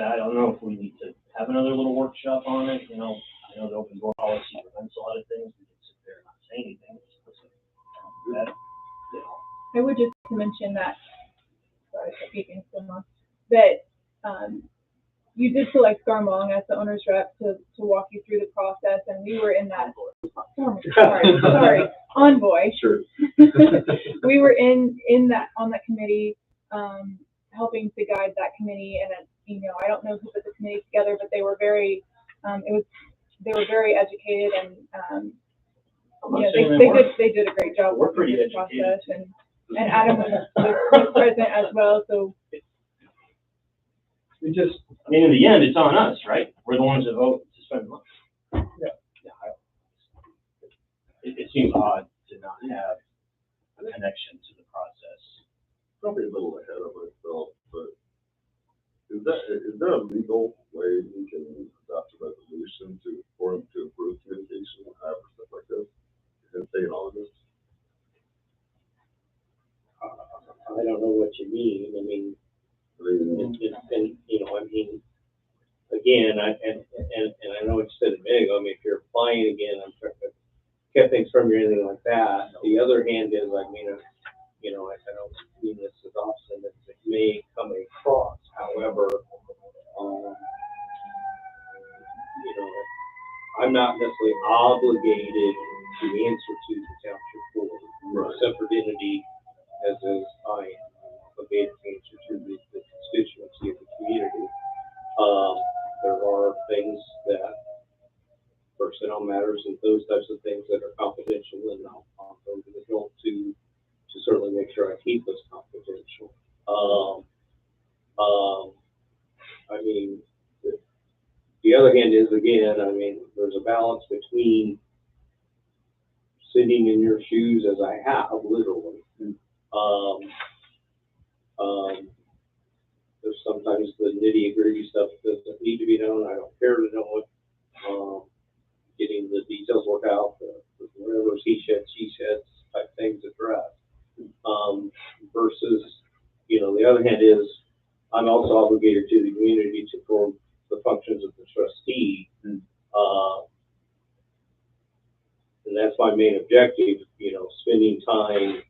say, I don't know if we need to have another little workshop on it, you know. I know the open door policy prevents a lot of things, we can sit there and not say anything, just listen. That, you know. I would just mention that, sorry for speaking so much, that, you did select Garmong as the owner's rep to walk you through the process, and we were in that, sorry, Envoy. Sure. We were in that, on that committee, helping to guide that committee, and, you know, I don't know who put the committee together, but they were very, they were very educated, and, you know, they did a great job. We're pretty with the educated. process, and Adam was present as well, so. We just, I mean, in the end, it's on us, right? We're the ones that vote to spend money. Yeah. It seems odd to not have a connection to the process. Probably a little ahead of myself, but is there a legal way we can adopt a resolution for him to improve communication or stuff like this? And say all of this? I don't know what you mean. I mean, and you know, I mean, again, and I know what you said a minute ago. I mean, if you're applying again, I'm trying to get things from you or anything like that. The other hand is, I mean, you know, I don't mean this as often as it may come across. However, you know, I'm not necessarily obligated to answer to the township board, or a separate entity, as is I am. Obligated to answer to the constituency of the community. There are things that, personnel matters and those types of things that are confidential, and I'll go to the hill to certainly make sure I keep those confidential. I mean, the other hand is, again, I mean, there's a balance between sitting in your shoes, as I have, literally. There's sometimes the nitty-gritty stuff that doesn't need to be known. I don't care to know it. Getting the details worked out, whatever he said, she said type things addressed. Versus, you know, the other hand is, I'm also obligated to the community to perform the functions of the trustee. And that's my main objective, you know, spending time,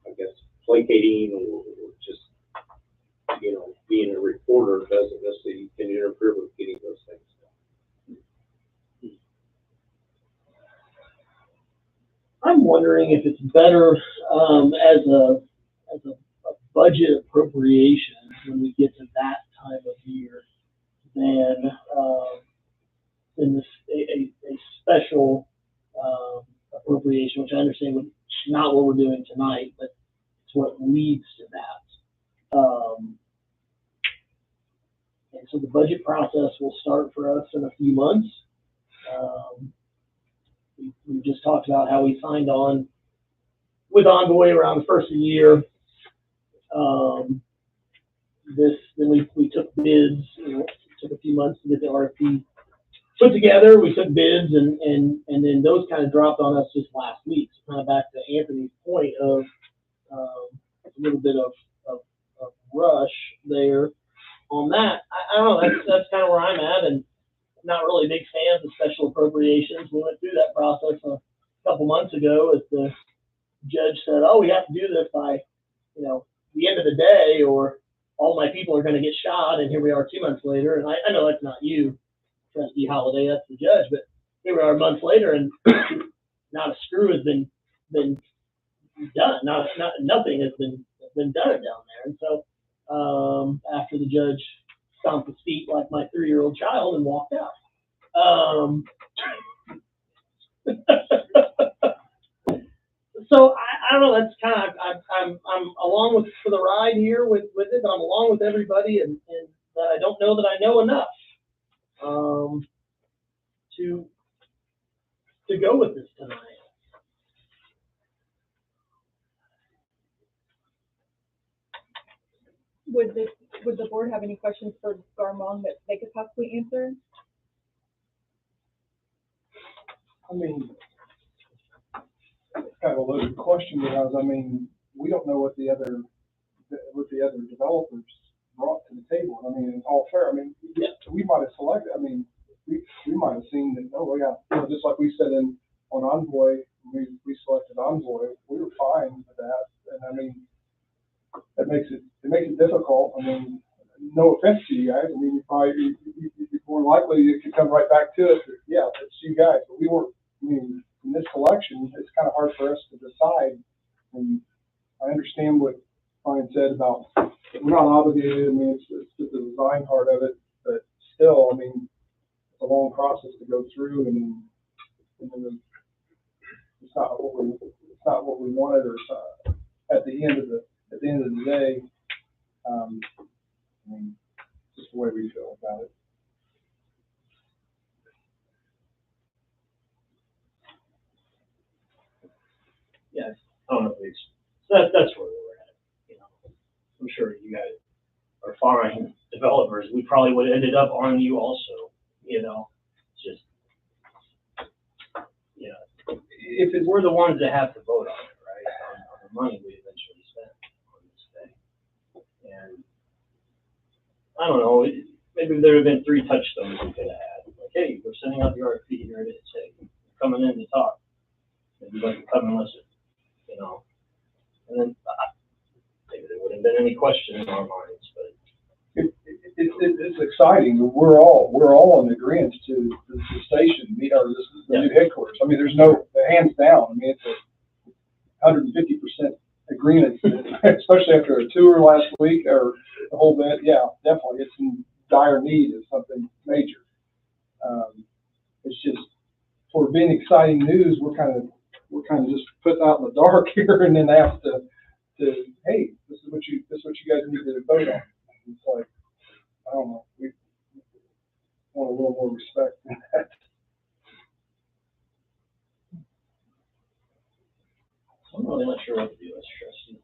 I guess, placating or just, you know, being a reporter doesn't necessarily can interfere with getting those things done. I'm wondering if it's better as a budget appropriation when we get to that time of year than this a special appropriation, which I understand is not what we're doing tonight, but it's what leads to that. And so the budget process will start for us in a few months. We just talked about how we signed on with Envoy around the first of the year. Then we took bids. It took a few months to get the RFP put together. We took bids, and then those kind of dropped on us just last week. So kind of back to Anthony's point of a little bit of rush there on that. I don't know. That's kind of where I'm at, and not really big fans of special appropriations. We went through that process a couple months ago as the judge said, "Oh, we have to do this by, you know, the end of the day, or all my people are going to get shot." And here we are 2 months later, and I know that's not you, Trustee Holiday, that's the judge, but here we are months later, and not a screw has been done. Nothing has been done down there. And so after the judge stomped his feet like my 3-year-old child and walked out. So I don't know. That's kind of I'm along for the ride here with it. I'm along with everybody, and that I don't know that I know enough to go with this tonight. Would the board have any questions for Garmong that they could possibly answer? I mean, it's kind of a loaded question because, I mean, we don't know what the other developers brought to the table. I mean, in all fair, I mean, we might have selected, I mean, we might have seen that, oh, yeah, you know, just like we said on Envoy, we selected Envoy, we were fine with that. And I mean, it makes it difficult. I mean, no offense to you guys. I mean, you're more likely you could come right back to it. Yeah, it's you guys. But we weren't, I mean, in this selection, it's kind of hard for us to decide. And I understand what Brian said about we're not obligated. I mean, it's just the design part of it. But still, I mean, it's a long process to go through, and then it's not what we wanted, or at the end of the day, I mean, just the way we feel about it. Yeah, I don't know if it's, that's where we're at, you know. I'm sure you guys are fine developers. We probably would have ended up on you also, you know, just, you know, if it, we're the ones that have to vote on it, right, on the money we eventually spend on this thing. And I don't know, maybe there have been 3 touchstones we could have had. Like, hey, we're sending out the RFP, here it is, hey, you're coming in to talk. Maybe you like to come and listen, you know. And then maybe there wouldn't have been any question in our minds, but It's exciting. We're all in agreement to the station meet our the new headquarters. I mean, there's no hands down. I mean, it's a 150% agreement, especially after a tour last week or the whole bit. Yeah, definitely, it's in dire need of something major. It's just for being exciting news. We're kind of just put out in the dark here, and then asked to hey, this is what you guys need to vote on. It's like, I don't know, we want a little more respect than that. I'm really not sure what to do as trustee.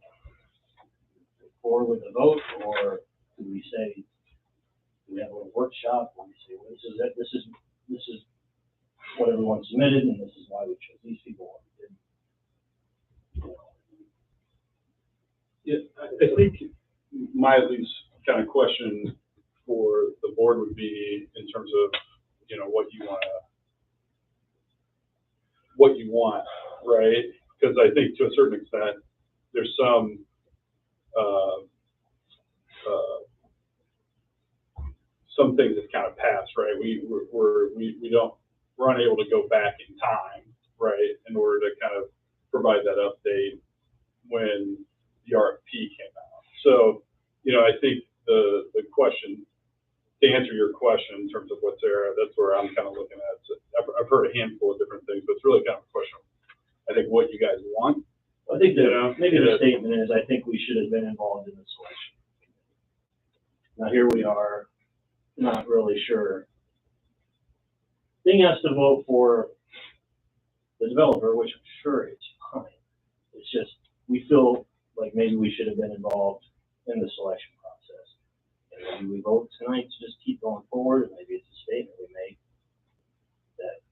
Forward with the vote, or do we say, do we have a little workshop, or we say, well, this is what everyone submitted, and this is why we chose these people. Yeah, I think my at least kind of question for the board would be in terms of, you know, what you want, right? Because I think to a certain extent, there's some things that kind of pass, right? We're unable to go back in time, right, in order to kind of provide that update when the RFP came out. So, you know, I think the question, to answer your question in terms of what's there, that's where I'm kind of looking at. So I've heard a handful of different things, but it's really kind of a question, I think, what you guys want. I think maybe the statement is, I think we should have been involved in the selection. Now here we are, not really sure. Being asked to vote for the developer, which I'm sure it's fine. It's just, we feel like maybe we should have been involved in the selection process. And maybe we vote tonight to just keep going forward, and maybe it's a statement we make that,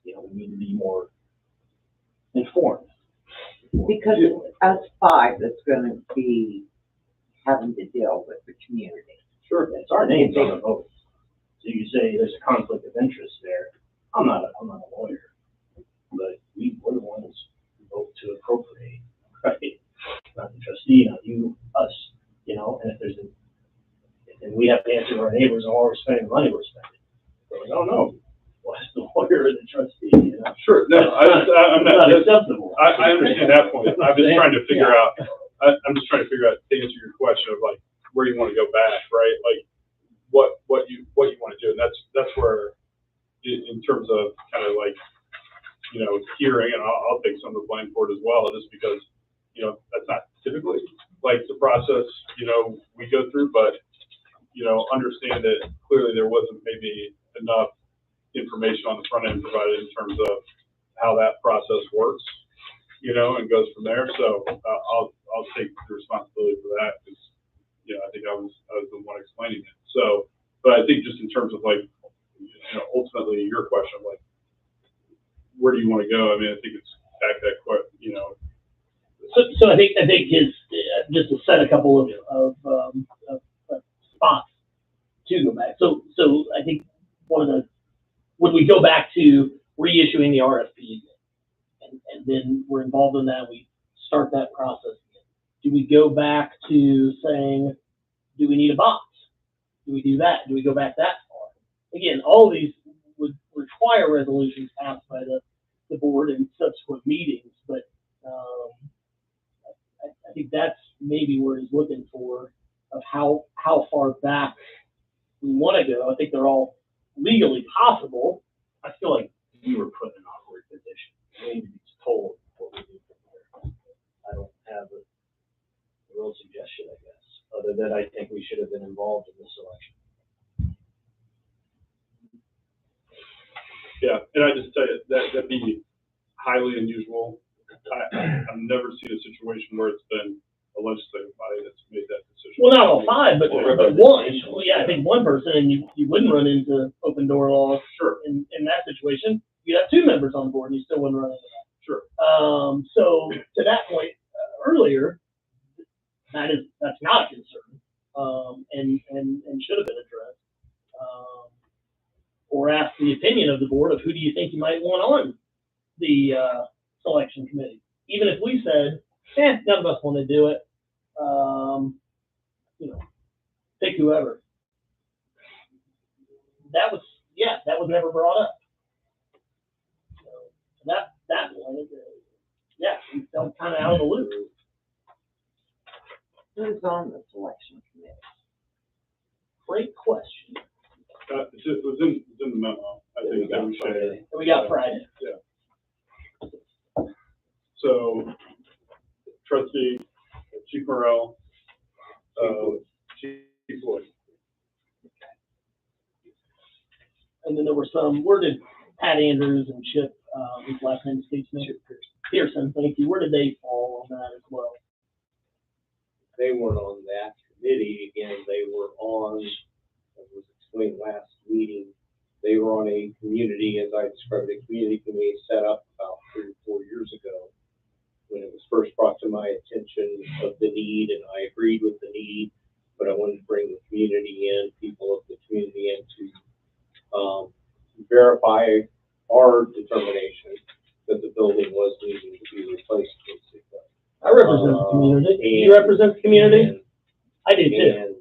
you know, we need to be more informed. Because it's us 5 that's gonna be having to deal with the community. Sure, it's our names on the vote. So you say there's a conflict of interest there. I'm not a lawyer, but we're the ones who vote to appropriate, right? Not the trustee, not you, us, you know, and if there's and we have to answer to our neighbors on what we're spending the money we're spending. So like, oh no, well, it's the lawyer or the trustee, you know? Sure, no, I'm not acceptable. I understand that point. I'm just trying to figure out, I'm just trying to figure out, to answer your question of like, where you want to go back, right? Like, what you want to do, and that's where, in terms of kind of like, you know, hearing, and I'll take some of the blame for it as well, just because, you know, that's not typically like the process, you know, we go through, but, you know, understand that clearly there wasn't maybe enough information on the front end provided in terms of how that process works, you know, and goes from there. So I'll take the responsibility for that, because, you know, I think I was the one explaining it. So, but I think just in terms of like, you know, ultimately your question of like, where do you want to go? I mean, I think it's back that, you know, So I think his, just to set a couple of spots to go back. So I think would we go back to reissuing the RFP and then we're involved in that, we start that process again? Do we go back to saying, do we need a box? Do we do that? Do we go back that far? Again, all of these would require resolutions passed by the board in subsequent meetings, but I think that's maybe where he's looking for, of how far back we want to go. I think they're all legally possible. I feel like we were put in an awkward position. We need to be told what we do from here. I don't have a real suggestion, I guess, other than I think we should have been involved in the selection. Yeah, and I just tell you, that'd be highly unusual. I've never seen a situation where it's been a legislative body that's made that decision. Well, not all five, but one. Well, yeah, I think one person, and you wouldn't run into open door laws. Sure. In that situation, you'd have two members on board, and you still wouldn't run into that. Sure. So to that point earlier, that's not a concern, and should have been addressed. Or ask the opinion of the board of who do you think you might want on the selection committee. Even if we said, none of us want to do it, pick whoever. That was never brought up. So that one, we felt kind of out of the loop. Who's on the selection committee? Great question. It was in the memo. I think that we shared. We got Friday. Yeah. So, trustee, Chief Morrell, Chief Floyd. And then there were some, where did Pat Andrews and Chip, his last name escapes me? Pearson, thank you. Where did they fall on that as well? They weren't on that committee. Again, they were on, as was explained last meeting, they were on a community, as I described, a community committee set up about 3 or 4 years ago when it was first brought to my attention of the need, and I agreed with the need, but I wanted to bring the community in, people of the community in to verify our determination that the building was needing to be replaced. I represent the community. Do you represent the community? I do too.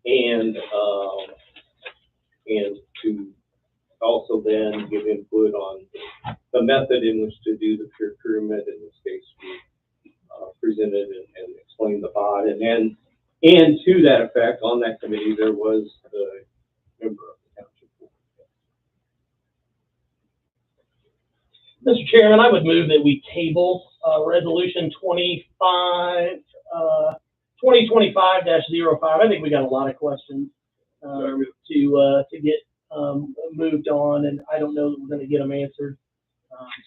And to also then give input on the method in which to do the procurement. In this case, we presented and explained the BOD, and to that effect, on that committee there was the member of the township board. Mr. Chairman, I would move that we table resolution 2025-05. I think we got a lot of questions to get moved on, and I don't know that we're going to get them answered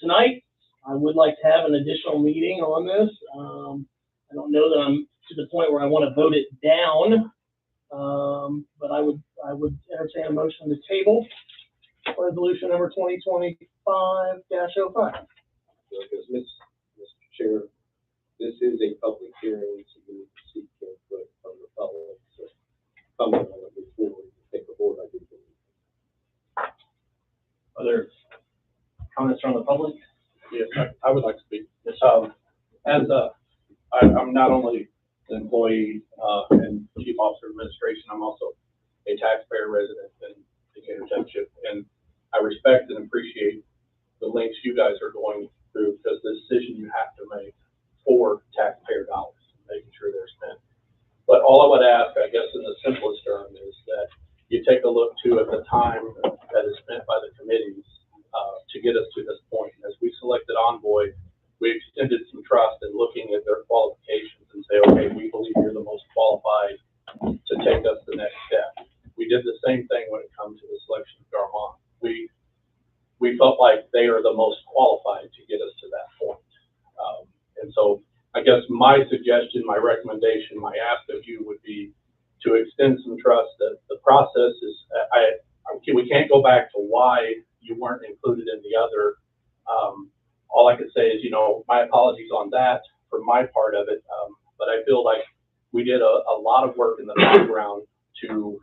tonight. I would like to have an additional meeting on this. I don't know that I'm to the point where I want to vote it down, but I would entertain a motion to table resolution number 2025-05. Because Mr. Chair, this is a public hearing, so you need to seek input from the public. So comment on it before we take a vote. I do believe. Other comments from the public? Yes, I would like to speak. I'm not only an employee and chief officer of administration, I'm also a taxpayer resident in Decatur Township, and I respect and appreciate the lengths you guys are going through, because the decision you have to make for taxpayer dollars, making sure they're spent. But all I would ask, I guess in the simplest term, is that you take a look too at the time that is spent by the committees to get us to this point. As we selected Envoy, we extended some trust in looking at their qualifications and say, okay, we believe you're the most qualified to take us the next step. We did the same thing when it comes to the selection of Garmont. We felt like they are the most qualified to get us to that point. And so I guess my suggestion, my recommendation, my ask of you would be to extend some trust that the process is, we can't go back to why you weren't included in the other. All I could say is, my apologies on that for my part of it. But I feel like we did a lot of work in the background to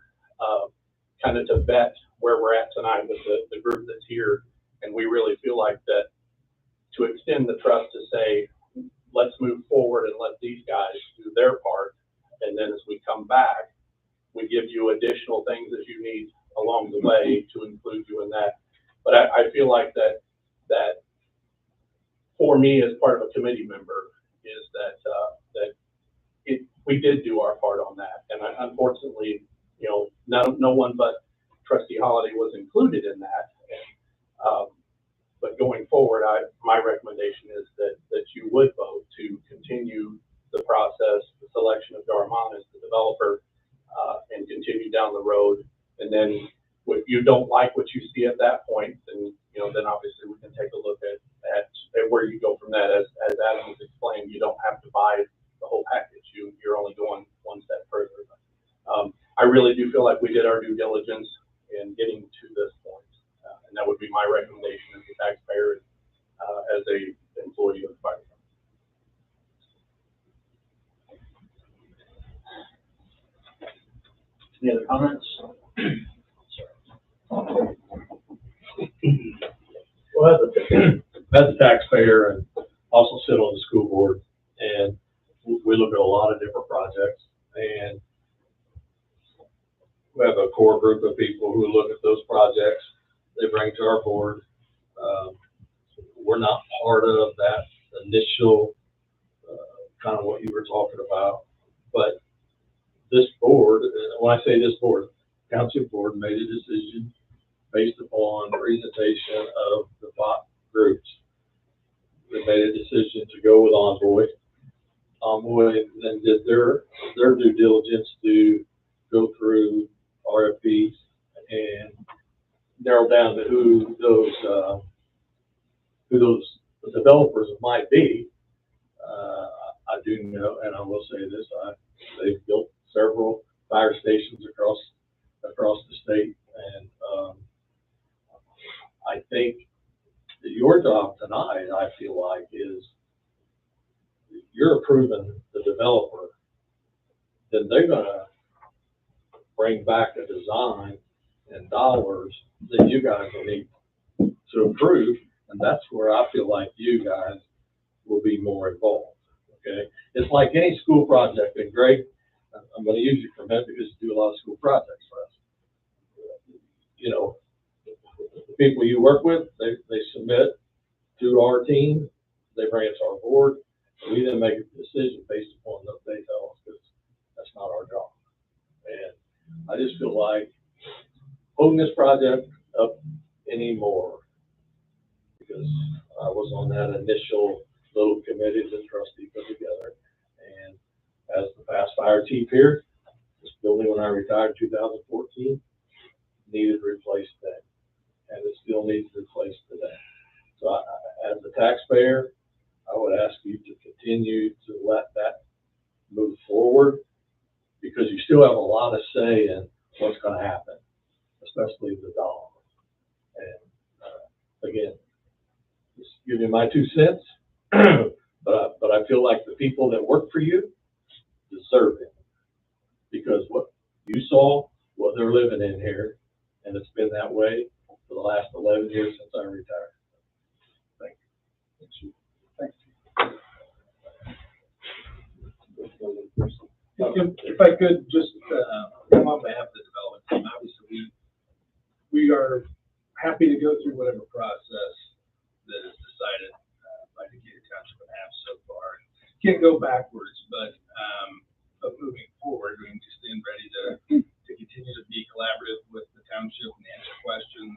kind of to vet where we're at tonight with the group that's here. And we really feel like that to extend the trust to say, let's move forward and let these guys do their part. And then as we come back, we give you additional things that you need along the way to include you in that. But I feel like that for me as part of a committee member is that we did do our part on that. And unfortunately, no one but Trustee Holiday was included in that. But going forward, my recommendation is that you would vote to continue the process, the selection of Darmon as the developer, and continue down the road. And then if you don't like what you see at that point, then obviously we can take a look at where you go from that. As Adam has explained, you don't have to buy the whole package. You're only going one step further. I really do feel like we did our due diligence in getting to this point. And that would be my recommendation as a taxpayer, as a employee of the fire department. Any other comments? Well, as a taxpayer and also sit on the school board, and we look at a lot of different projects, and we have a core group of people who look at those projects. They bring to our board. We're not part of that initial kind of what you were talking about, but this board, when I say this board, township board made a decision based upon presentation of the 5 groups. They made a decision to go with Envoy. Envoy then did their due diligence to go through RFPs and narrow down to who those developers might be. I do know, and I will say this: they've built several fire stations across the state, and I think that your job tonight, I feel like, is you're approving the developer. Then they're gonna bring back a design and dollars that you guys will need to approve, and that's where I feel like you guys will be more involved. Okay, it's like any school project. And Greg, I'm going to use you for a minute because you do a lot of school projects for us. The people you work with, they submit to our team, they bring it to our board, and we then make a decision based upon what they tell us, because that's not our job. And I just feel like holding this project up anymore, because I was on that initial little committee that Trustee put together, and as the past fire chief here, this building when I retired in 2014 needed replaced then, and it still needs replaced today. So as a taxpayer, I would ask you to continue to let that move forward, because you still have a lot of say in what's going to happen, especially the dollar. And again, just give you my 2 cents, but I feel like the people that work for you deserve it, because what you saw, what they're living in here, and it's been that way for the last 11 years since I retired. Thank you. Thanks. If I could just come on behalf of the development team, obviously we are happy to go through whatever process that is decided by Decatur Township and have so far. Can't go backwards, but moving forward, we can stand ready to continue to be collaborative with the township and answer questions.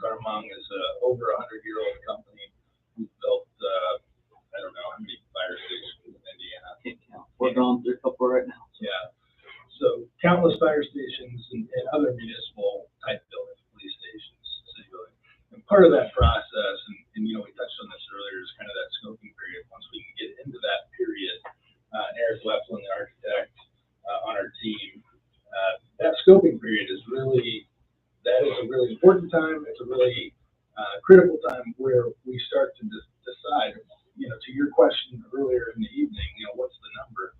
Darmon is over 100-year-old company who built I don't know how many fire stations in Indiana. Can't count. We're going through a couple right now. Yeah. So countless fire stations and other municipal type buildings, police stations, city buildings. And part of that process, and we touched on this earlier, is kind of that scoping period. Once we can get into that period, Eric Weflin, the architect on our team, that scoping period is really a really important time. It's a really critical time where we start to decide you know, to your question earlier in the evening, you know, what's the number?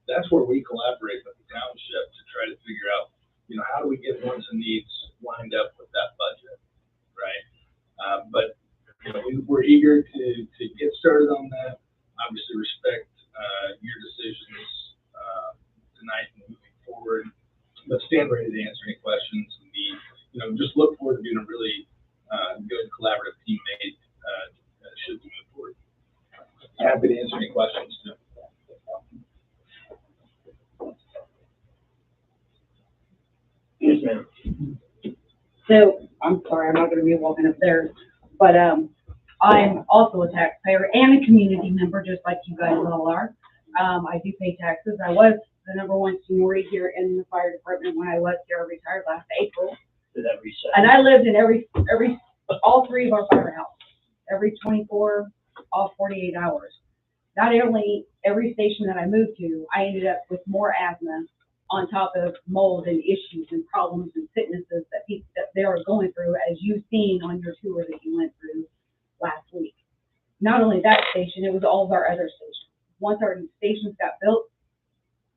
That's where we collaborate with the township to try to figure out, you know, how do we get wants and needs lined up with that budget, right? But, you know, we're eager to get started on that. Obviously respect your decisions tonight and moving forward, but stand ready to answer any questions and be, you know, just look forward to being a really good collaborative teammate should we move forward. Happy to answer any questions too. Yes, ma'am. So, I'm sorry, I'm not gonna be walking up there, but, I'm also a taxpayer and a community member, just like you guys all are. I do pay taxes. I was the #1 seniority here in the fire department when I was here. I retired last April. Did that reset? And I lived in all 3 of our firehouses, every 24, all 48 hours. Not only every station that I moved to, I ended up with more asthma on top of mold and issues and problems and sicknesses that they are going through, as you've seen on your tour that you went through last week. Not only that station, it was all of our other stations. Once our stations got built,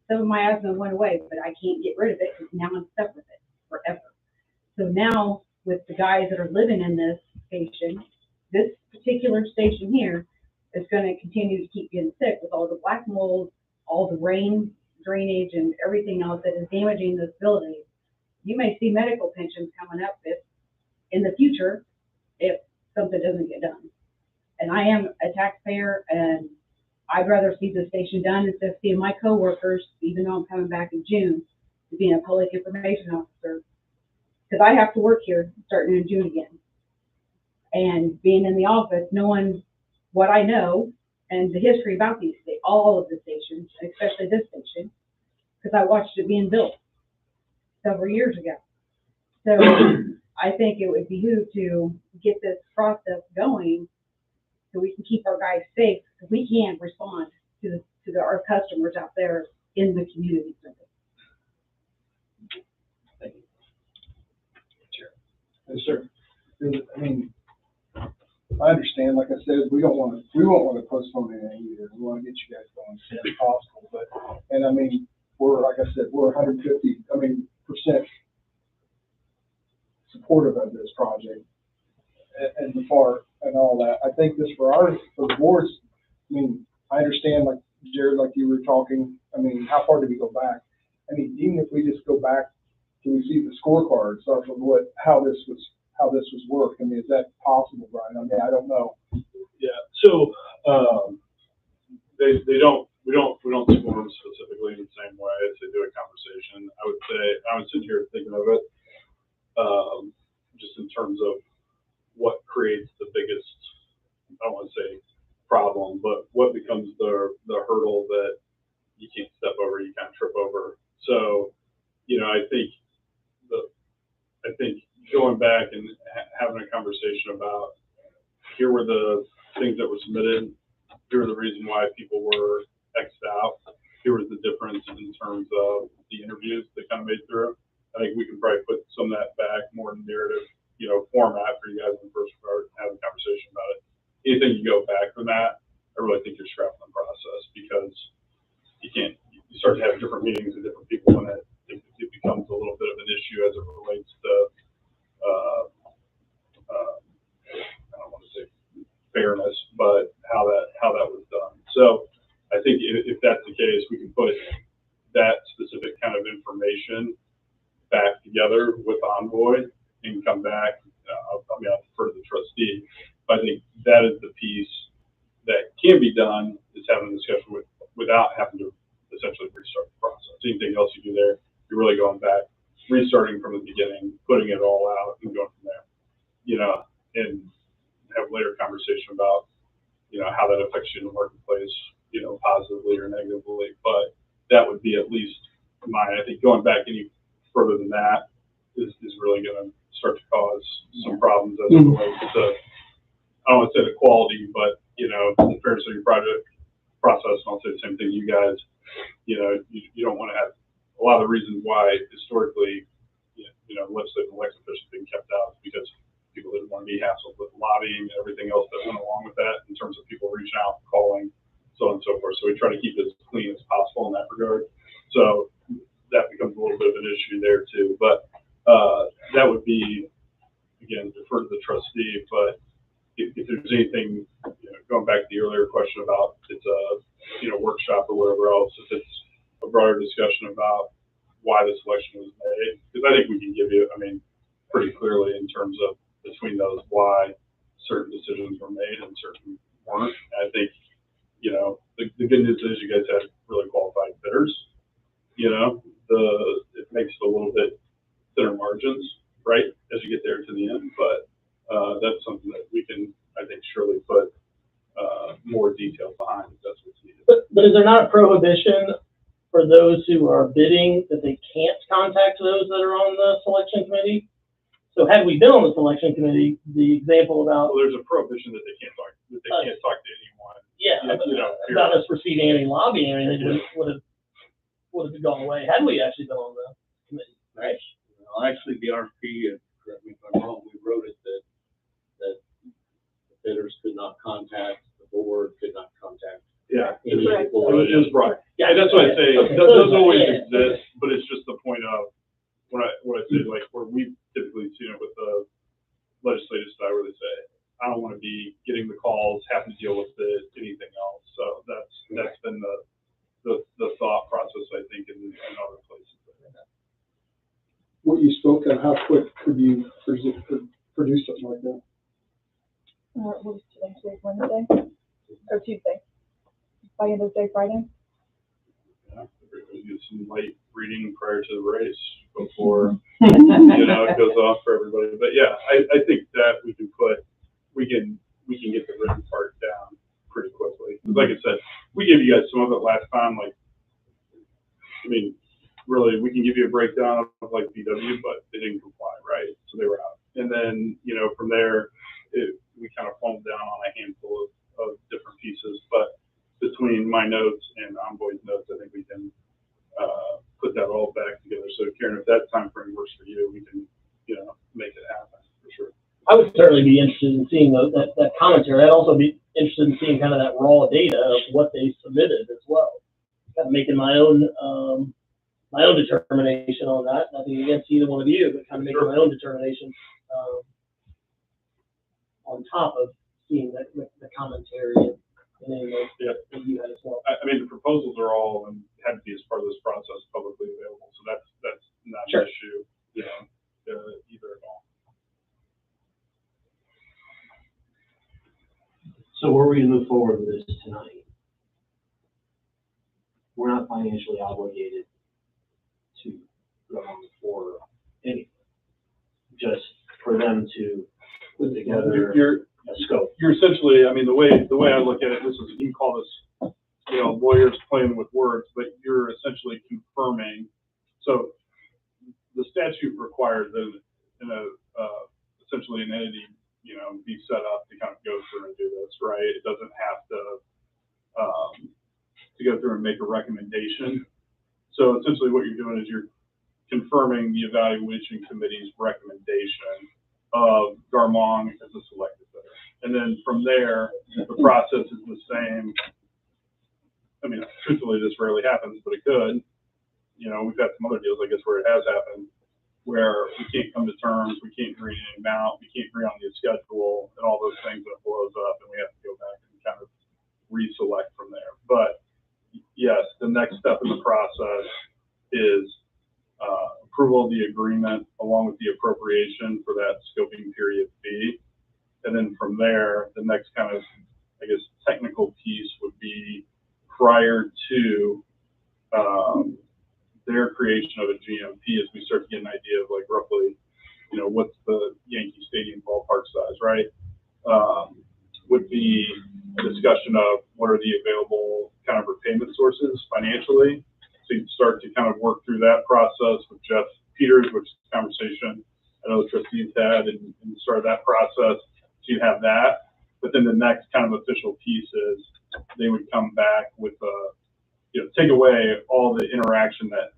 some of my asthma went away, but I can't get rid of it because now I'm stuck with it forever. So now with the guys that are living in this station, this particular station here is going to continue to keep getting sick with all the black mold, all the rain drainage and everything else that is damaging this building. You may see medical pensions coming up in the future if something doesn't get done. And I am a taxpayer, and I'd rather see the station done instead of seeing my coworkers, even though I'm coming back in June, to being a public information officer. Because I have to work here starting in June again. And being in the office, knowing what I know and the history about all of the stations, especially this station, because I watched it being built several years ago. So I think it would behoove to get this process going so we can keep our guys safe, so we can respond to our customers out there in the community center. Thank you. Sure. Yes, sir. I mean, I understand, like I said, we won't want to postpone anything either. We want to get you guys going as soon as possible, but, and I mean, like I said, we're 150% supportive of this project and the FART and all that. I think this for the boards, I mean, I understand, like Jared, like you were talking, I mean, how far do we go back? I mean, even if we just go back to receive the scorecards of how this was worked, I mean, is that possible, Brian? I mean, I don't know. Yeah, so, we don't score them specifically in the same way as they do a conversation. I would say, I would sit here thinking of it, just in terms of what creates the biggest, I don't want to say problem, but what becomes the hurdle that you can't step over, you can't trip over. So, you know, I think going back and having a conversation about, here were the things that were submitted, here were the reason why people were X'd out, here was the difference in terms of the interviews they kind of made through. I think we can probably put some of that back more in narrative, you know, format for you guys when first start having a conversation about it. Anything you go back from that, I really think you're scrapping the process, because you start to have different meetings with different people, and it becomes a little bit of an issue as it relates to, I don't want to say fairness, but how that was done. So I think if that's the case, we can put that specific kind of information back together with Envoy and come back. I'll defer to the trustee, but I think that is the piece that can be done, is having a discussion without having to essentially restart the process. Anything else you do there, you're really going back, restarting from the beginning, putting it all out and going from there, you know, and have a later conversation about, you know, how that affects you in the marketplace, you know, positively or negatively. But that would be at least mine. I think going back any further than that is really going to start to cause some problems as it relates to, I don't want to say the quality, but, you know, the fairness of your project process. And I'll say the same thing to you guys. You know, you don't want to have a lot of the reasons why historically, you know, legislative and elected officials being kept out, because people didn't want to be hassled with a lot lobbying, and everything else that went along with that in terms of people reaching out, calling, so on and so forth. So we try to keep it as clean as possible in that regard. So that becomes a little bit of an issue there too. But that would be, again, defer to the trustee. But if there's anything, going back to the earlier question about it's a workshop or whatever else, if it's a broader discussion about why the selection was made, because I think we can give you, pretty clearly in terms of between those why certain decisions were made and certain weren't. And I think, the good news is you guys had really qualified bidders. It makes it a little bit thinner margins, right, as you get there to the end. But that's something that we can, I think, surely put more detail behind if that's what's needed. But is there not a prohibition for those who are bidding that they can't contact those that are on the selection committee? So had we been on the selection committee, the example about... Well, there's a prohibition that they can't talk to anyone. Yeah, about us receiving any lobbying or anything would have gone away had we actually been on the committee, right? Well, actually, the RFP, correct me if I'm wrong, we wrote it that the bidders could not contact the board, could not contact any employee. It was right. Yeah, that's what I say. Okay. Those always exist, but it's just the point of what I say, like where we've typically seen it with the legislative side, where they say, I don't want to be getting the calls, having to deal with anything else. So that's been the thought process, I think, in other places. What you spoke of, how quick could you produce something like that? What was today, Wednesday, or Tuesday? By end of day, Friday? Yeah, we do some light reading prior to the race before, it goes off for everybody. But yeah, I think that we can get the written part down pretty quickly. Like I said, we gave you guys some of it last time. Really, we can give you a breakdown of like BW, but they didn't comply, right? So they were out. And then, from there, we kind of honed down on a handful of different pieces. But between my notes and Envoy's notes, I think we can put that all back together. So Karen, if that time frame works for you, we can, make it happen for sure. I would certainly be interested in seeing that commentary. I'd also be interested in seeing kind of that raw data of what they submitted as well. Kind of making my own determination on that. Nothing against either one of you, but kind of making my own determination on top of seeing the commentary and anything that you had as well. The proposals are all and had to be as part of this process publicly available. So that's not an issue, either at all. So were we to move forward with this tonight, we're not financially obligated to go on for anything, just for them to put together a scope. You're essentially, the way I look at it, you can call this, lawyers playing with words, but you're essentially confirming. So the statute requires that essentially an entity, be set up to kind of go through and do this, right? It doesn't have to go through and make a recommendation. So essentially what you're doing is you're confirming the evaluation committee's recommendation of Garmong as a selected bidder. And then from there, the process is the same. Truthfully, this rarely happens, but it could. We've got some other deals, I guess, where it has happened, where we can't come to terms, we can't agree on an amount, we can't agree on the schedule, and all those things, and it blows up, and we have to go back and kind of reselect from there. But yes, the next step in the process is approval of the agreement along with the appropriation for that scoping period fee. And then from there, the next kind of, technical piece would be prior to their creation of a GMP, as we start to get an idea of roughly, what's the Yankee Stadium ballpark size, right? Would be a discussion of what are the available kind of repayment sources financially. So you'd start to kind of work through that process with Jeff Peters, which is a conversation I know the trustees had and started that process. So you have that. But then the next kind of official piece is they would come back with take away all the interaction that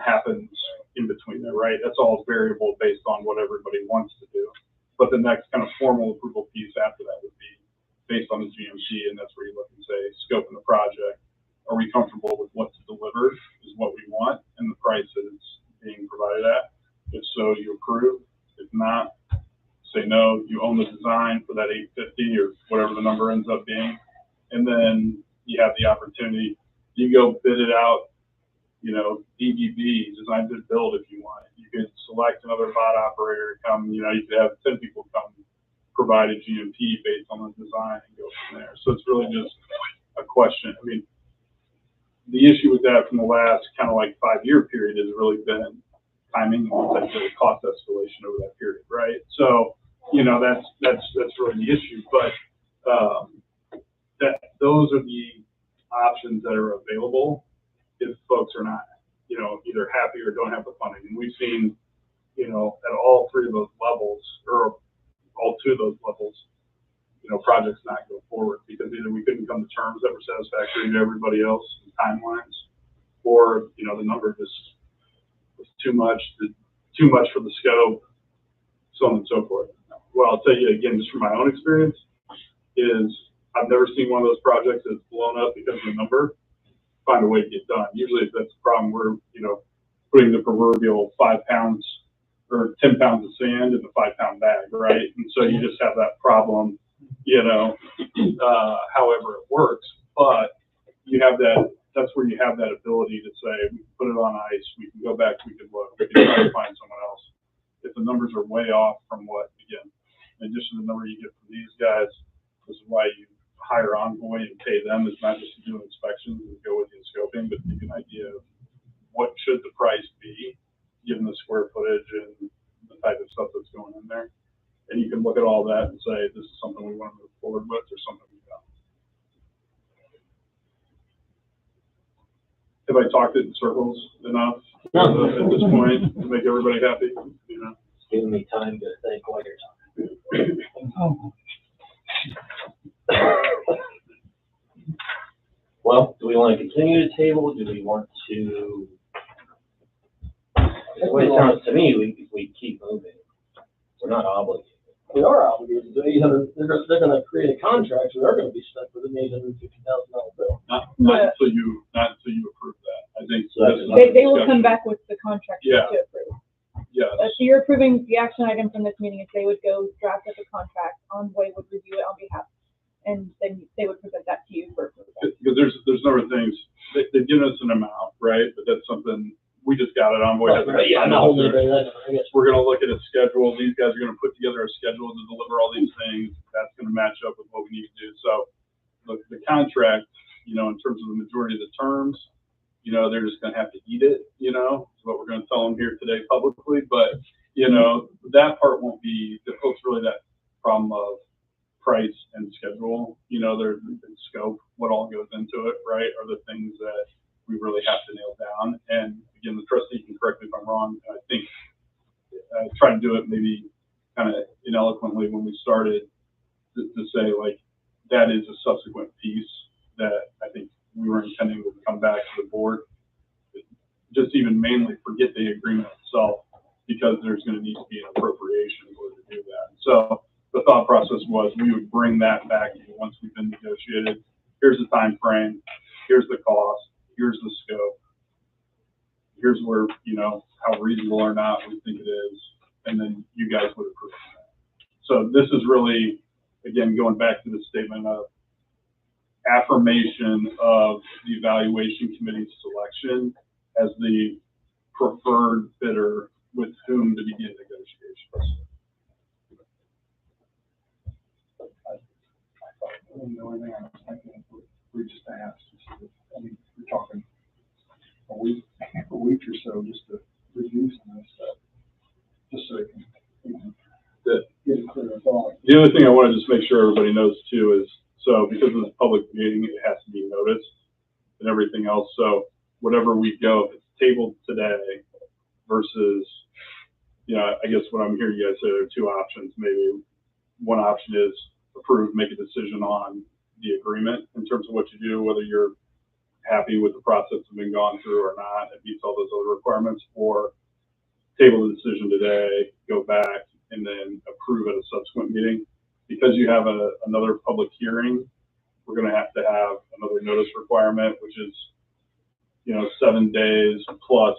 happens in between there, right? That's all variable based on what everybody wants to do. But the next kind of formal approval piece after that would be based on the GMC, and that's where you look and say, scope of the project. Are we comfortable with what's delivered is what we want and the price that it's being provided at? If so, you approve. If not, say no, you own the design for that 850 or whatever the number ends up being. And then you have the opportunity, you go bid it out, you know, DBB, design bid build if you want. You could select another bot operator to come, you know, you could have 10 people come provide a GMP based on the design and go from there. So it's really just a question. I mean, the issue with that from the last kind of like 5-year period has really been timing and potentially cost escalation over that period, right? So, you know, that's really the issue. But those are the options that are available if folks are not, you know, either happy or don't have the funding. And we've seen, you know, at all 3 of those levels, or all 2 of those levels, you know, projects not go forward because either we couldn't come to terms that were satisfactory to everybody else in timelines, or, you know, the number just was too much for the scope, so on and so forth. Well, I'll tell you again, just from my own experience, is I've never seen one of those projects that's blown up because of the number. Find a way to get done. Usually if that's the problem, we're, you know, putting the proverbial 5 pounds or 10 pounds of sand in the 5-pound bag, right? And so you just have that problem, you know, however it works. But you have that, that's where you have that ability to say, we can put it on ice, we can go back, we can look, we can try to find someone else. If the numbers are way off from what, again, in addition to the number you get from these guys, this is why you hire Envoy and pay them. It's not just to do inspections and go with the scoping, but to give you an idea of what should the price be, given the square footage and the type of stuff that's going in there. And you can look at all that and say, this is something we want to move forward with or something we don't. Have I talked it in circles enough at this point to make everybody happy? You know, It's giving me time to think while you're talking. Well, do we want to continue to table? Do we want to? The way it sounds to me, we keep moving. We're not obligated. We are obligated to 800, they're gonna create a contract, so they're gonna be stuck with an $850,000 bill. Not until you approve that. I think So this is They will discussion. come back with the contract Yeah. to approve. Yes. So you're approving, the action item from this meeting is they would go draft up a contract, Envoy would review it on behalf, and then they would present that to you for approval. Because there's a number of things, they've given us an amount, right? But that's something, we just got it, Envoy hasn't Right, yeah, signed I'm not off holding there. it, I guess. We're gonna look at a schedule, these guys are gonna put together a schedule to deliver all these things, that's gonna match up with what we need to do. So, the contract, you know, in terms of the majority of the terms, you know, they're just gonna have to eat it, you know, is what we're gonna tell them here today publicly, but, you know, that part won't be, the folks really that problem of price and schedule, you know, there's scope, what all goes into it, right, are the things that we really have to nail down. And again, the trustee can correct me if I'm wrong. I think I tried to do it maybe kind of ineloquently when we started to say like, that is a subsequent piece that I think we were intending to come back to the board. Just even mainly forget the agreement itself, because there's going to need to be an appropriation in order to do that. So the thought process was we would bring that back to you once we've been negotiated. Here's the time frame, here's the cost, here's the scope, here's where, you know, how reasonable or not we think it is, and then you guys would approve that. So this is really, again, going back to the statement of affirmation of the evaluation committee's selection as the preferred bidder with whom to begin negotiations. The only thing I was thinking, we just asked, I mean, we're talking a week or so just to review some of this stuff, just so they can, you know, get a clearer thought. The other thing I want to just make sure everybody knows too is, so because of this public meeting, it has to be noticed and everything else. So whatever we go, if it's tabled today versus, you know, I guess what I'm hearing you guys say, there are 2 options. Maybe one option is approve, make a decision on the agreement in terms of what you do, whether you're happy with the process that's been gone through or not, it meets all those other requirements, or table the decision today, go back, and then approve at a subsequent meeting. Because you have another public hearing, we're gonna have to have another notice requirement, which is, 7 days plus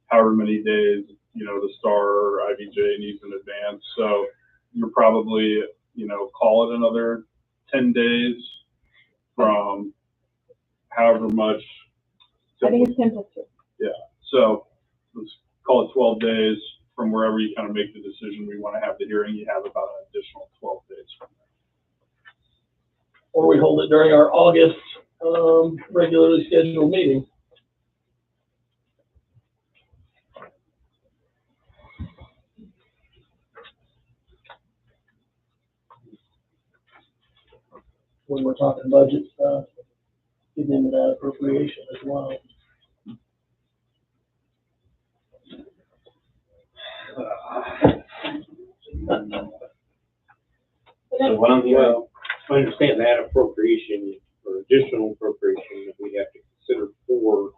however many days, the Star or IBJ needs in advance. So you're probably, call it another 10 days from however much. I think it's 10 plus 2. Yeah, so let's call it 12 days from wherever you kind of make the decision we want to have the hearing. You have about an additional 12 days from there. Or we hold it during our August, regularly scheduled meeting. When we're talking budget stuff, get into that appropriation as well. So well, I understand that appropriation or additional appropriation that we have to consider for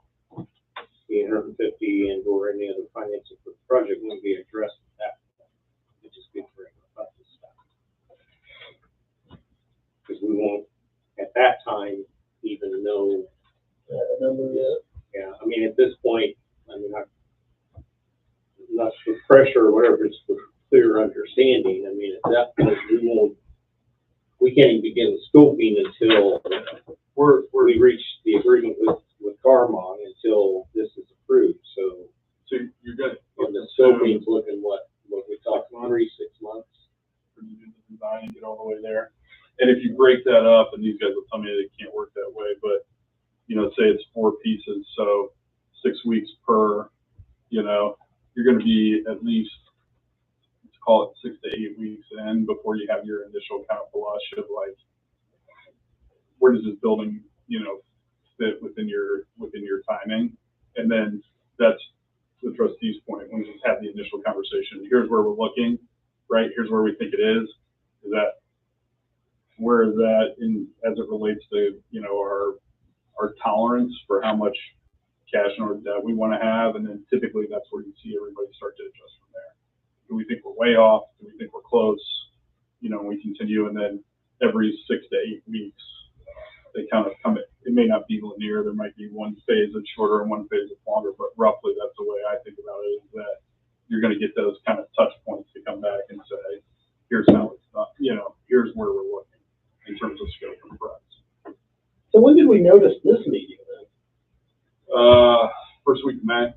the 150 and or any other financing for the project won't be addressed at that point. It just be for budget stuff. Because we won't at that time even know The number yet. Yeah, I mean, at this point, I mean, not for pressure or whatever, it's for clear understanding. I mean, at that point, we can't even begin the scoping until we reach the agreement with Carmon until this is approved. So you're good. And the scoping's looking what we talked about, 3-6 months. For you to do the design and get all the way there. And if you break that up, and these guys will tell me they can't work that way, but say it's 4 pieces, so 6 weeks per, you're going to be at least, let's call it 6 to 8 weeks in before you have your initial kind of blush of like, where does this building, fit within your timing? And then that's the trustee's point, when we just have the initial conversation. Here's where we're looking, right? Here's where we think it is. Where is that in as it relates to, our tolerance for how much cash or debt we want to have, and then typically that's where you see everybody start to adjust from there. Do we think we're way off? Do we think we're close? We continue, and then every 6 to 8 weeks, they kind of come. It may not be linear. There might be one phase that's shorter and one phase that's longer, but roughly that's the way I think about it. Is that you're going to get those kind of touch points to come back and say, here's how it's done. Here's where we're looking in terms of scope and breadth. So when did we notice this meeting then? First week of May.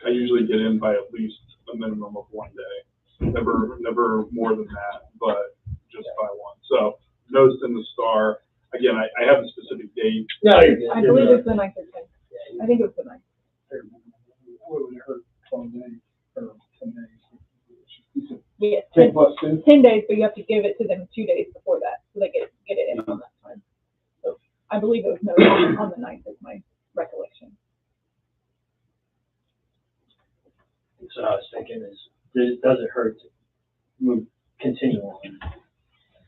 I usually get in by at least a minimum of 1 day. Never more than that, but just by one. So noticed in the Star. Again, I have a specific date. No, I believe it's the 9th or 10th. I think it was the 9th. What would it hurt, 12 days or 10 days? Yes, 10 plus 2? 10 days, but you have to give it to them 2 days before that, so they get it in on that time. So I believe it was noted on the 9th is my recollection. So I was thinking does it hurt to continue on,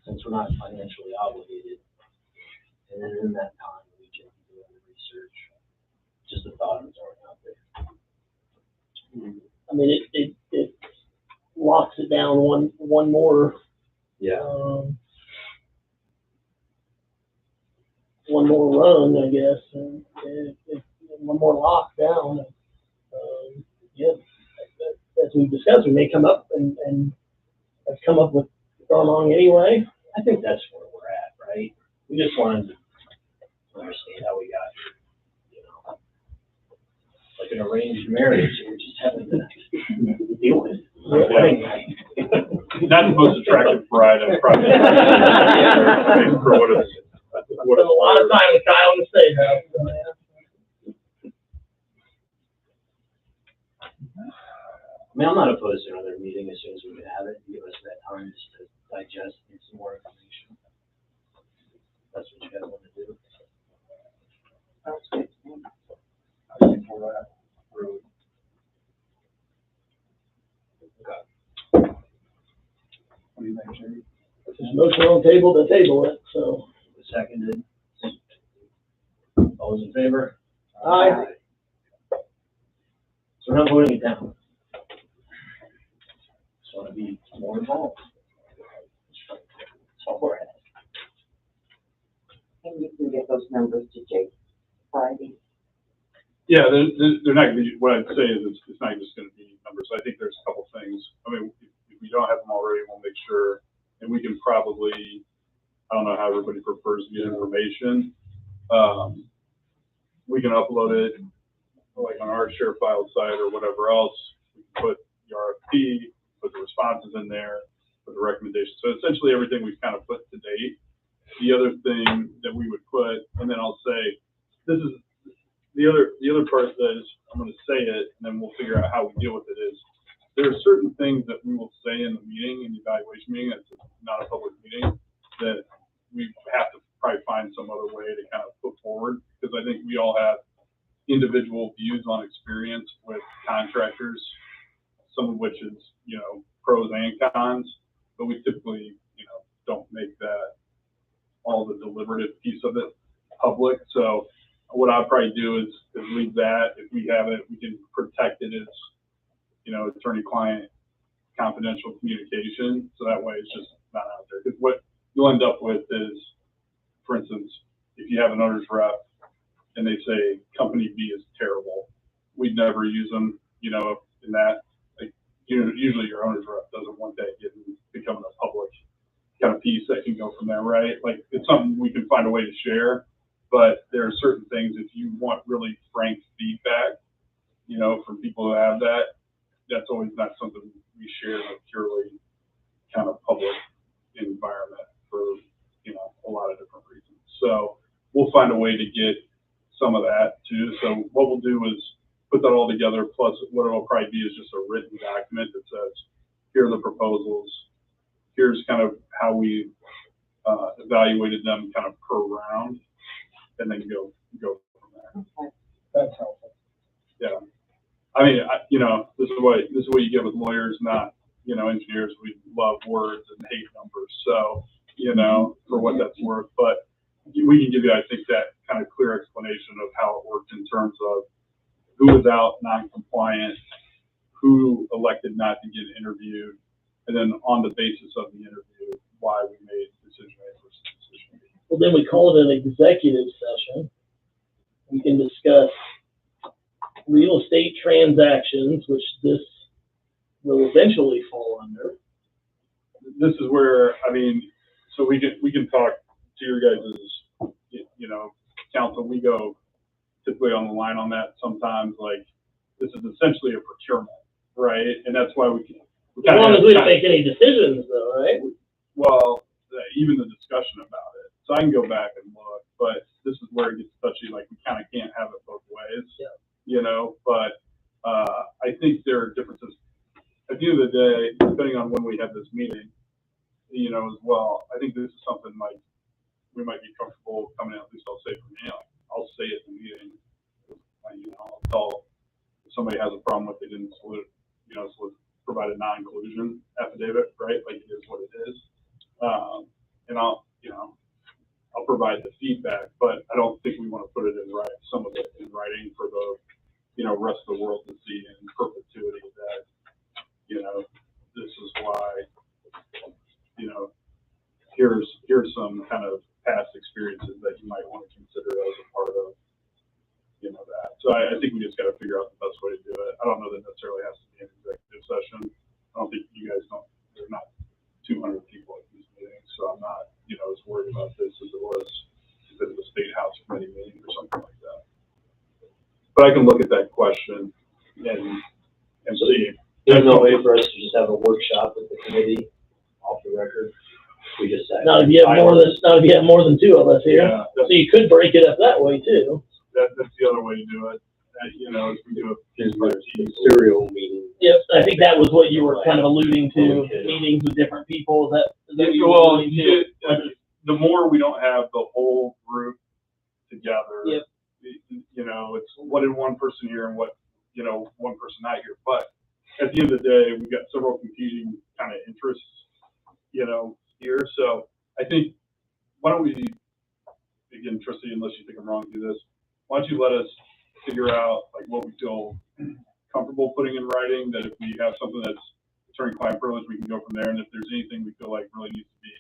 since we're not financially obligated? And then in that time, we can do the research. Just a thought I'm throwing out there. I mean, it locks it down one more. Yeah. One more run, I guess, and one more lockdown. Yeah, as we discussed, we may come up and have come up with Carmon anyway. I think that's where we're at, right? We just wanted to understand how we got here, like an arranged marriage, we're just having to deal with it. Not the most attractive bride I've probably. For what it's. Spent a lot of time with Kyle in the state house. So, yeah. I mean, I'm not opposed to another meeting as soon as we can have it, give us that time just to digest and get some more information. That's what you guys want to do. What do you think, Jerry? There's motion on table to table it, so. Seconded. All those in favor? Aye. So we're not voting it down. Just want to be more involved. That's all we're at. And you can get those numbers to Jake Friday. Yeah, they're not gonna be, what I'd say is it's not just gonna be numbers. I think there's a couple things. I mean, if we don't have them already, we'll make sure, and we can probably, I don't know how everybody prefers to get information. We can upload it like on our share file site or whatever else. We can put the RFP, put the responses in there, put the recommendations. So essentially everything we've kind of put to date. The other thing that we would put, and then I'll say, this is the other part that is, I'm going to say it, and then we'll figure out how we deal with it is, there are certain things that we will say in the meeting, in the evaluation meeting, that's not a public meeting, that we have to probably find some other way to kind of put forward, because I think we all have individual views on experience with contractors, some of which is, you know, pros and cons, but we typically, you know, don't make that all the deliberative piece of it public. So what I'll probably do is leave that. If we have it, we can protect it as, you know, attorney-client confidential communication. So that way it's just not out there. Because what you'll end up with is, for instance, if you have an owner's rep and they say company B is terrible, we'd never use them, you know, in that. Like, you know, usually your owner's rep doesn't want that becoming a public kind of piece that can go from there, right? Like, it's something we can find a way to share, but there are certain things, if you want really frank feedback, you know, from people who have that, that's always not something we share in a purely kind of public environment for, you know, a lot of different reasons. So we'll find a way to get some of that too. So what we'll do is put that all together, plus what it'll probably be is just a written document that says, here are the proposals, here's kind of how we evaluated them kind of per round, and then go from there. Okay. That's helpful. Yeah. I mean, you know, this is what you get with lawyers, not, you know, engineers. We love words and hate numbers. So, you know, for what that's worth, but we can give you, I think, that kind of clear explanation of how it worked in terms of who was out non-compliant, who elected not to get interviewed, and then on the basis of the interview, why we made decision A versus decision B. Well, then we call it an executive session. We can discuss real estate transactions, which this will eventually fall under. This is where, I mean, so we can talk to your guys' you know, council. We go typically on the line on that sometimes. Like, this is essentially a procurement, right? And that's why we As long as we don't make any decisions, though, right? Well, even the discussion about it. So I can go back and look, but this is where it gets touchy. Like, we kind of can't have it both ways. Yeah. You know, but I think there are differences. At the end of the day, depending on when we have this meeting, you know, as well, I think this is something like we might be comfortable coming out. At least I'll say for me, I'll say at the meeting. You know, I'll tell if somebody has a problem with it, didn't provide a non-collusion affidavit, right? Like, it is what it is. And I'll provide the feedback, but I don't think we want to put it in writing, some of it in writing for the, you know, rest of the world to see in perpetuity that, you know, this is why, you know, here's some kind of past experiences that you might want to consider as a part of, you know, that. So I think we just got to figure out the best way to do it. I don't know that necessarily has to be an executive session. I don't think you guys don't, there's not 200 people at these meetings, so I'm not, you know, as worried about this as it was if it was a state house committee meeting or something like that. But I can look at that question and see. There's no way for us to just have a workshop with the committee off the record. We just said. Not if you have more than two of us here. Yeah, So you could break it up that way too. that's the other way to do it. You know, if we do a Serial meeting. Yep, I think that was what you were kind of alluding to, meetings with different people, is that what you were well, alluding to? the more we don't have the whole group together, Yep. you know, it's what did one person here and what, you know, one person not here. But at the end of the day, we've got several competing kind of interests, you know, here. So I think, why don't we, again, Trustee, unless you think I'm wrong, do this. Why don't you let us figure out like what we feel comfortable putting in writing, that if we have something that's attorney-client privilege, we can go from there, and if there's anything we feel like really needs to be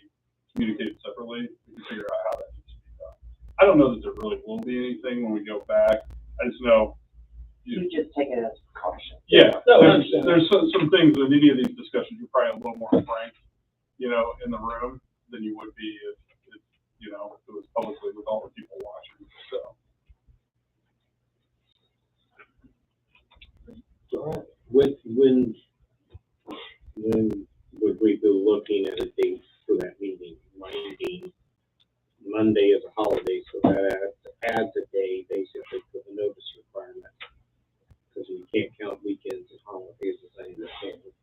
communicated separately, we can figure out how that needs to be done. I don't know that there really will be anything when we go back. I just know. You just take it as precaution. Yeah, No, there's some things in any of these discussions, you're probably a little more frank, you know, in the room than you would be if you know, if it was publicly with all the people watching, so. When would we be looking at a date for that meeting? Minding Monday is a holiday, so that adds a day basically for the notice requirement. Because we can't count weekends and holidays as I understand it.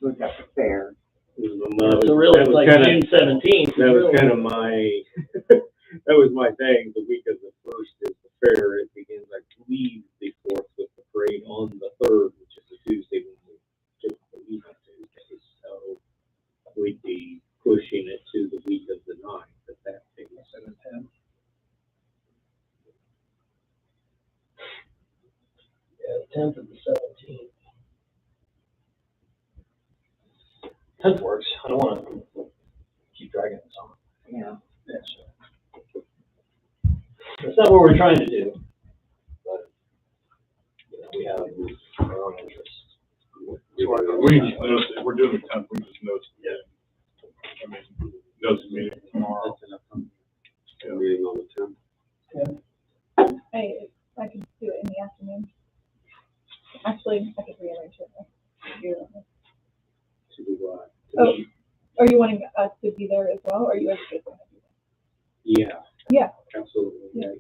We've got the fair. So really, it's like June 17th. That was kind of my, that was my thing. The week of the 1st is the fair. It begins, I believe, the 4th with the parade on the 3rd, which is a Tuesday when we typically leave on Tuesdays. So we'd be pushing it to the week of the 9th at that case. Instead of 10. Yeah, the 10th and the 17th. 10th works. I don't want to keep dragging this on. Yeah. That's not what we're trying to do, but, you know, we have our own interests. We're doing the 10th, we just noticed. Yeah. I mean, notice the meeting tomorrow. Meeting on the 10th. I can do it in the afternoon. Actually, I could rearrange it. To do what? Oh, are you wanting us to be there as well, or are you guys just going to be there? Yeah. Yeah. Absolutely. Yeah.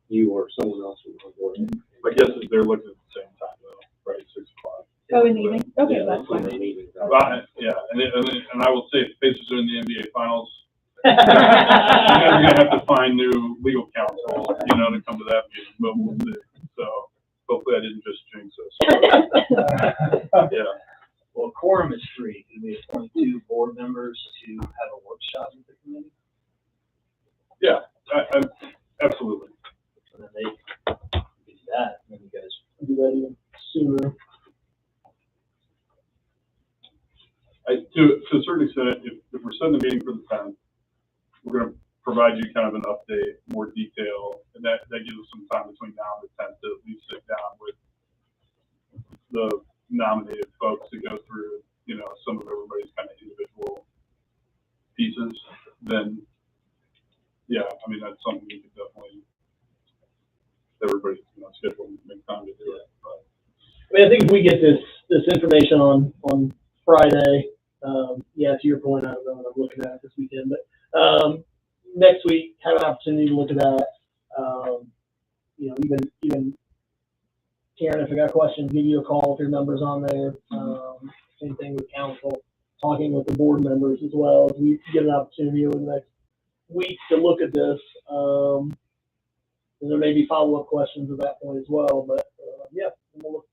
You or someone else will board. My guess is they're looking at the same time though, right, 6 o'clock. Oh, in the evening? Okay, Yeah, that's when fine. the meeting's Well, on. yeah, and I will say, if Pacers are in the NBA finals, you're gonna have to find new legal counsel, you know, to come to that meeting, but we'll see. So hopefully I didn't just jinx us. Yeah. Well, quorum is free. Can we appoint 2 board members to have a workshop with the committee? Yeah, I absolutely. And then they do that, and then you guys. Do that even sooner. To a certain extent, if we're setting the meeting for the 10th, we're gonna provide you kind of an update, more detail, and that gives us some time between now and the 10th to at least sit down with the nominated folks to go through, you know, some of everybody's kind of individual pieces. Then, yeah, I mean, that's something we could definitely, everybody, you know, schedule and make time to do it. But I mean, I think if we get this information on Friday, yeah, to your point, I don't know what I'm looking at this weekend, but, next week, have an opportunity to look at that. You know, even Karen, if I got questions, give you a call if your number's on there. Same thing with council, talking with the board members as well. We get an opportunity over the next week to look at this. And there may be follow-up questions at that point as well, but, yeah, we'll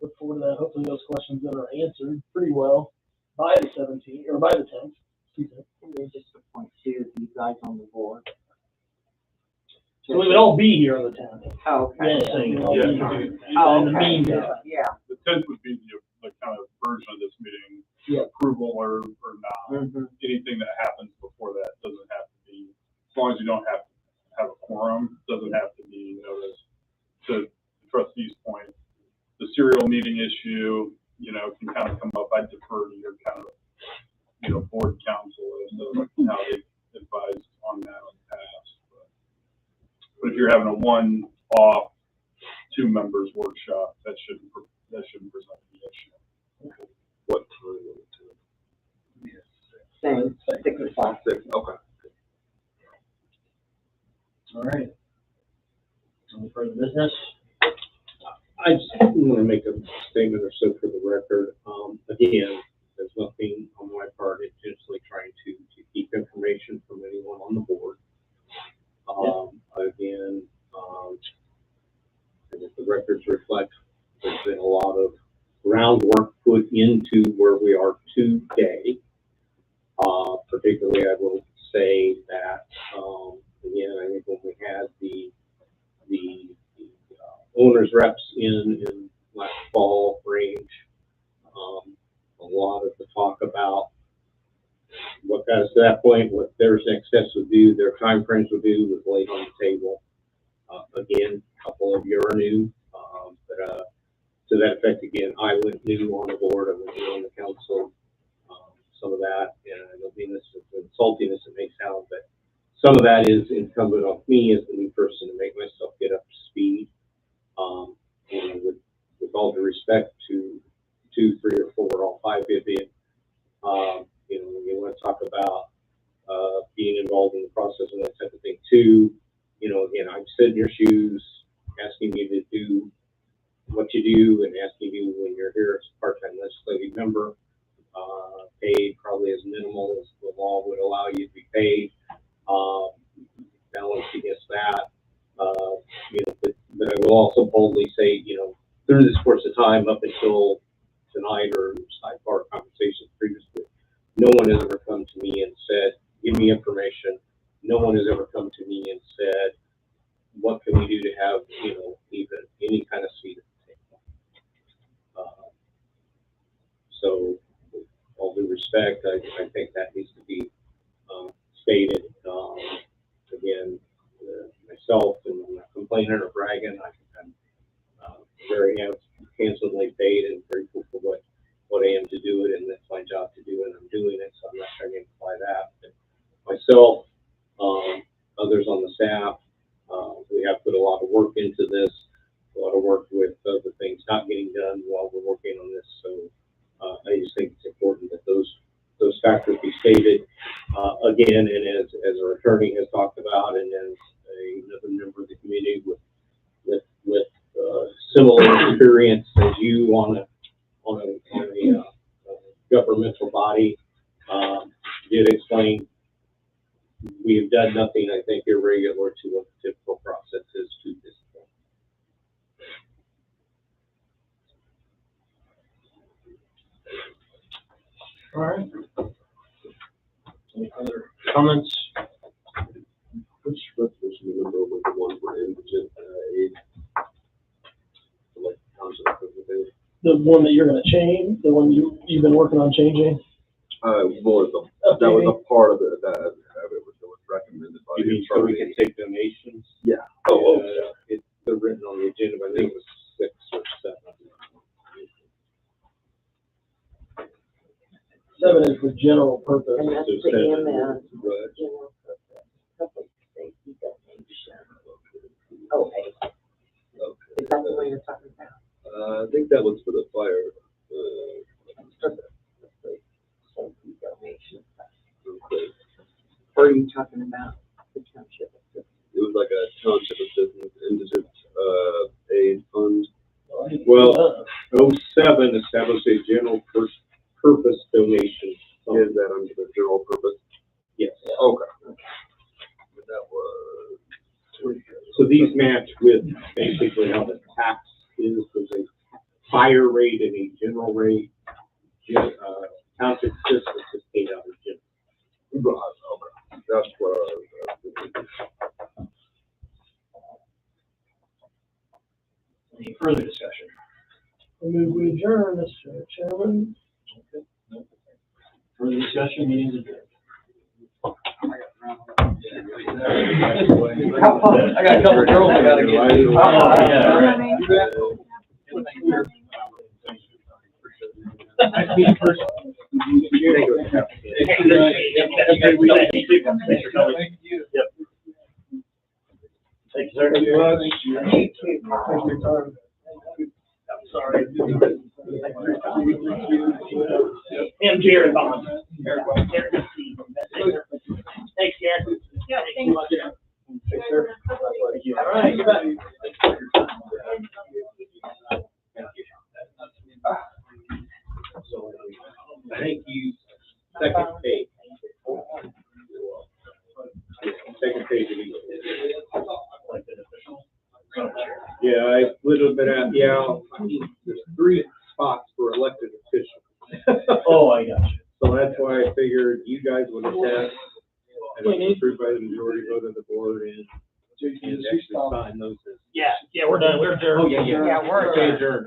look forward to that. Hopefully those questions that are answered pretty well by the 17th, or by the 10th. Excuse me. We're just appoint 2 of you guys on the board. So we would all be here on the 10th. Oh, okay. Yeah, Same. we'd all be here. Oh, In the okay. meantime. Yeah. the 10th would be the kind of version of this meeting, Yeah. approval or not. Mm-hmm. Anything that happens before that doesn't have to be, as long as you don't have to have a quorum, doesn't have to be noticed. To the trustee's point, the serial meeting issue, you know, can kind of come up. I defer to your kind of, you know, board counsel as to how they advised on that in the past. But if you're having a one-off, 2 members workshop, that shouldn't present an issue. What time? Same, 6 o'clock. 6, okay. All right. Any further business? I just want to make a statement or so for the record. Again, there's nothing on my part intentionally trying to keep information from anyone on the board. Again, and if the records reflect, there's been a lot of groundwork put into where we are today. Particularly, I will say that, again, I think owners reps in last fall range. A lot of the talk about what got us to that point, what their success would do, their timeframes would do, was laid on the table. Again, a couple of you are new, but to that effect, again, I went new on the board, I went new on the council. Some of that, and I don't mean this as the saltiness it may sound, but some of that is incumbent on me as the new person to make myself get up to speed. And with all due respect to 2, 3, or 4, all 5 of you, when you want to talk about being involved in the process and that type of thing too, again, I've stood in your shoes, asking you to do what you do and asking you when you're here as a part-time legislative member, paid probably as minimal as the law would allow you to be paid. Balanced against that, but I will also boldly say, through this course of time up until tonight or sidebar conversations previously, no one has ever come to me and said, give me information. No one has ever come to me and said, what can we do to have, even any kind of seat at the table? So, with all due respect, I think that needs to be stated. Again, myself, and I'm not complaining or bragging, I'm very handsomely paid and grateful for what I am to do it, and that's my job to do it, and I'm doing it, so I'm not trying to imply that. But myself, others on the staff, we have put a lot of work into this, a lot of work with other things not getting done while we're working on this, so I just think it's important that those factors be stated again, and as our attorney has talked about, and as another member of the community with similar experience as you on a governmental body, did explain, we have done nothing, I think, irregular to what the typical process is to this point. All right. Any other comments? Which resolution remember was the one for indigent aid? Like township representative? The one that you're gonna change, the one you've been working on changing? Well, that was a part of it that was recommended by You the mean so we attorney. can take donations? Yeah. They're written on the agenda, but I think it was 6 or 7. 7 is for general purpose. And that's So the 7, EMS, right. general purpose, public safety donation. Oh, 8. Is that the one you're talking about? I think that was for the fire. For the safety donation. Or are you talking about the township? It was like a township assistance indigent aid fund. Well, 07 established a general purpose donation. Is that under the general purpose? Yes. Okay. That was. So these match with basically how the tax is. There's a higher rate and a general rate. Township assistance is paid out of general. Okay. That's what I was. Any further discussion? I move we adjourn, Mr. Chairman. Further discussion, meeting's adjourned. I got a couple of girls I gotta get. Nice to meet you first. Thank you, sir. Thank you. I'm sorry. And Jared Bond. Thanks, Jared. Yeah, Thank thank you. you. Thanks, sir. Thank you. All right, you bet. Thank you. Second page. Second page of each. Yeah, I little bit out, there's 3 spots for elected officials. Oh, I got you. So that's why I figured you guys would attest, and it was approved by the majority vote of the board, and She stopped. sign those as. Yeah, we're done, we're adjourned. Oh, yeah. Yeah, we're Okay, adjourned. adjourned.